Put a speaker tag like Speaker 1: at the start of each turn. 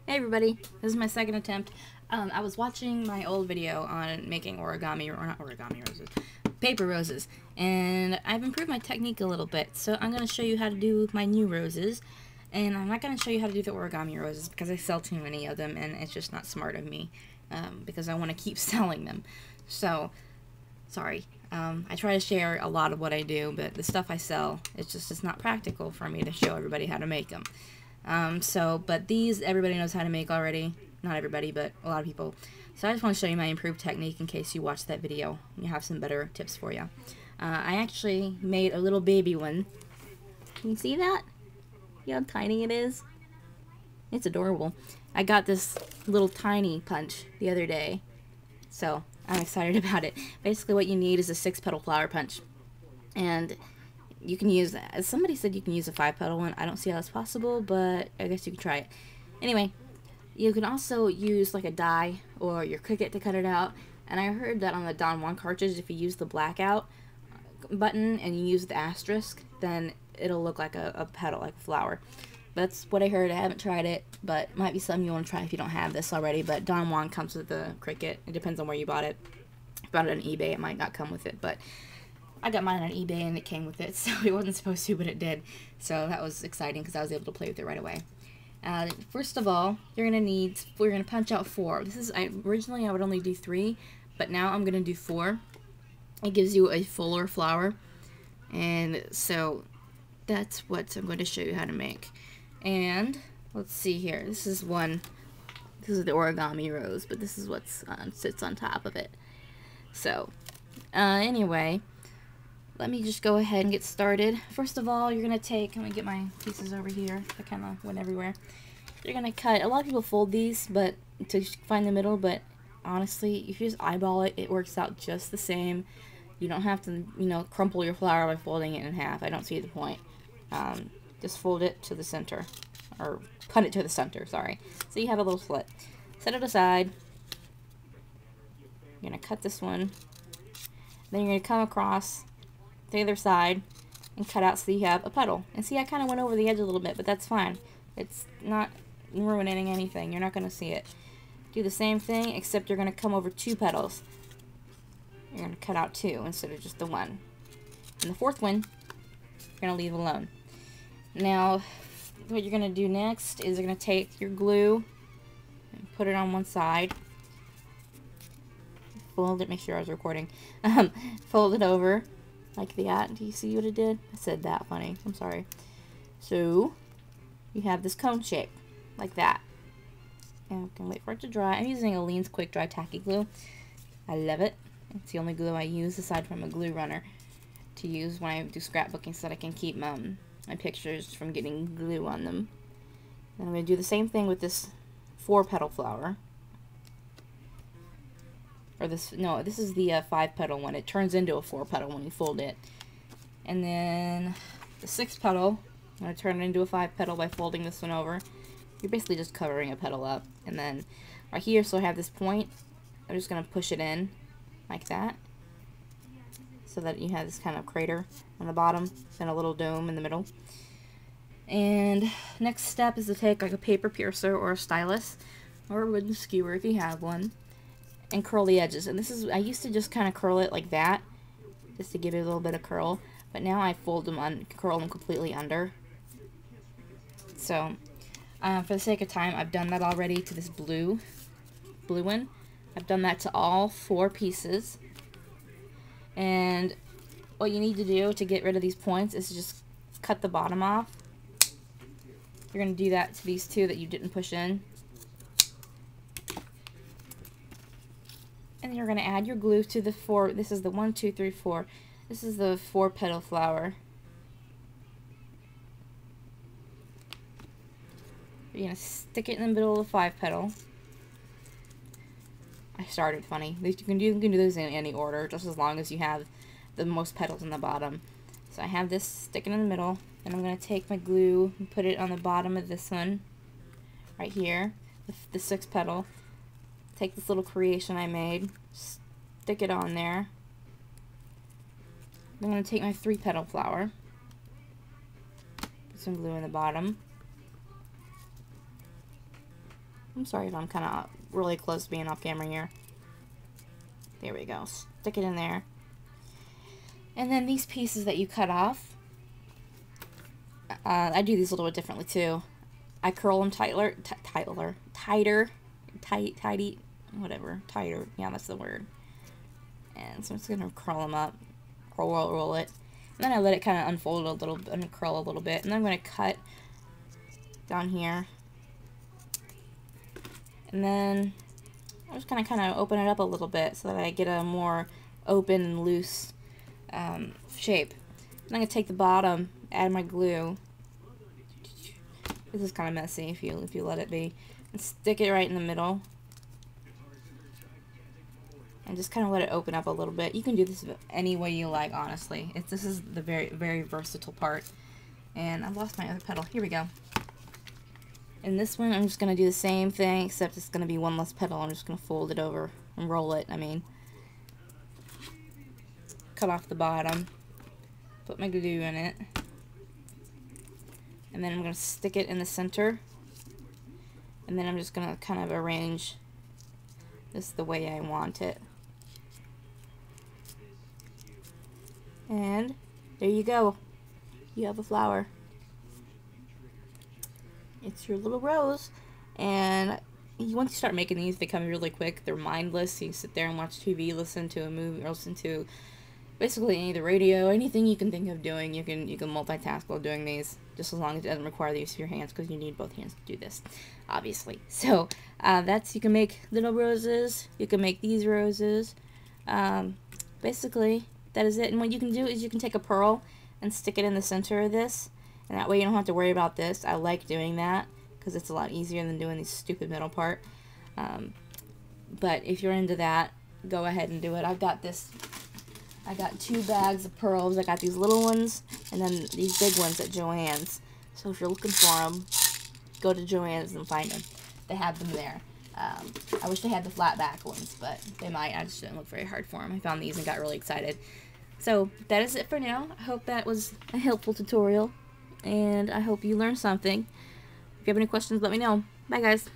Speaker 1: Hey everybody, this is my second attempt. I was watching my old video on making origami, or not origami roses, paper roses, and I've improved my technique a little bit, so I'm going to show you how to do my new roses, and I'm not going to show you how to do the origami roses because I sell too many of them, and it's just not smart of me, because I want to keep selling them. So, sorry. I try to share a lot of what I do, but the stuff I sell, it's not practical for me to show everybody how to make them. But these, everybody knows how to make already. Not everybody, but a lot of people. So I just want to show you my improved technique in case you watch that video. You have some better tips for you. I actually made a little baby one. Can you see that? See how tiny it is? It's adorable. I got this little tiny punch the other day, so I'm excited about it. Basically what you need is a 6-petal flower punch. And you can use, as somebody said, you can use a 5-petal one. I don't see how that's possible, but I guess you can try it. Anyway, you can also use like a die or your Cricut to cut it out. And I heard that on the Don Juan cartridge, if you use the blackout button and you use the asterisk, then it'll look like a petal, like a flower. That's what I heard. I haven't tried it, but it might be something you want to try if you don't have this already. But Don Juan comes with the Cricut. It depends on where you bought it. If you bought it on eBay, it might not come with it, but I got mine on eBay and it came with it, so it wasn't supposed to, but it did. So that was exciting because I was able to play with it right away. First of all, we're gonna punch out 4. Originally I would only do 3, but now I'm gonna do 4. It gives you a fuller flower, and so that's what I'm going to show you how to make. And let's see here. This is the origami rose, but this is what sits on top of it. So anyway, let me just go ahead and get started. First of all, you're going to take, let me get my pieces over here. I kind of went everywhere. You're going to cut, a lot of people fold these but to find the middle, but honestly, if you just eyeball it, it works out just the same. You don't have to, crumple your flower by folding it in half. I don't see the point. Just fold it to the center, or cut it to the center, sorry. So you have a little slit. Set it aside. You're going to cut this one. Then you're going to come across the other side and cut out so you have a petal. And see, I kind of went over the edge a little bit, but that's fine. It's not ruining anything. You're not going to see it. Do the same thing, except you're going to come over 2 petals. You're going to cut out 2 instead of just the 1. And the 4th one, you're going to leave alone. Now, what you're going to do next is you're going to take your glue and put it on one side. Fold it, make sure I was recording. Fold it over like that. Do you see what it did? I said that funny. I'm sorry. So, you have this cone shape, like that. And I'm going to wait for it to dry. I'm using Aleene's Quick Dry Tacky Glue. I love it. It's the only glue I use, aside from a glue runner, to use when I do scrapbooking so that I can keep my pictures from getting glue on them. Then I'm going to do the same thing with this 4-petal flower. Or this is the 5-petal one. It turns into a 4-petal when you fold it. And then the 6-petal, I'm going to turn it into a 5-petal by folding this one over. You're basically just covering a petal up. And then right here, so I have this point, I'm just going to push it in like that, so that you have this kind of crater on the bottom and a little dome in the middle. And next step is to take like a paper piercer or a stylus or a wooden skewer if you have one, and curl the edges. And I used to just kind of curl it like that, just to give it a little bit of curl, but now I fold them curl them completely under. So for the sake of time, I've done that already to this blue one. I've done that to all 4 pieces. And what you need to do to get rid of these points is to just cut the bottom off. You're going to do that to these 2 that you didn't push in. And you're going to add your glue to the 4. This is the 1, 2, 3, 4. This is the 4-petal flower. You're going to stick it in the middle of the 5-petal. I started funny. You can do those in any order, just as long as you have the most petals in the bottom. So I have this sticking in the middle, and I'm going to take my glue and put it on the bottom of this one, right here, the 6-petal. Take this little creation I made, stick it on there. I'm going to take my 3-petal flower, put some glue in the bottom, I'm sorry if I'm kind of really close to being off camera here. There we go. Stick it in there. And then these pieces that you cut off, I do these a little bit differently too. I curl them tighter, tighter. Yeah, that's the word. And so I'm just gonna curl them up, roll it, and then I let it kind of unfold a little bit and curl a little bit, and then I'm gonna cut down here, and then I'm just gonna kind of open it up a little bit so that I get a more open and loose shape. And I'm gonna take the bottom, add my glue. This is kind of messy if you let it be, and stick it right in the middle. And just kind of let it open up a little bit. You can do this any way you like, honestly. This is the very versatile part. And I've lost my other petal. Here we go. In this one, I'm just going to do the same thing, except it's going to be one less petal. I'm just going to fold it over and roll it, cut off the bottom, put my glue in it, and then I'm going to stick it in the center, and then I'm just going to kind of arrange this the way I want it. And there you go. You have a flower. It's your little rose. And once you start making these, they come really quick. They're mindless. You can sit there and watch TV, listen to a movie, or listen to basically any of the radio, anything you can think of doing. You can multitask while doing these, just as long as it doesn't require the use of your hands, because you need both hands to do this, obviously. So you can make little roses. You can make these roses. Basically, that is it. And what you can do is you can take a pearl and stick it in the center of this, and that way you don't have to worry about this. I like doing that because it's a lot easier than doing the stupid middle part. But if you're into that, go ahead and do it. I got 2 bags of pearls. I got these little ones and then these big ones at Joann's. So if you're looking for them, go to Joann's and find them. They have them there. I wish they had the flat back ones, but they might. I just didn't look very hard for them. I found these and got really excited. So that is it for now. I hope that was a helpful tutorial, and I hope you learned something. If you have any questions, let me know. Bye, guys.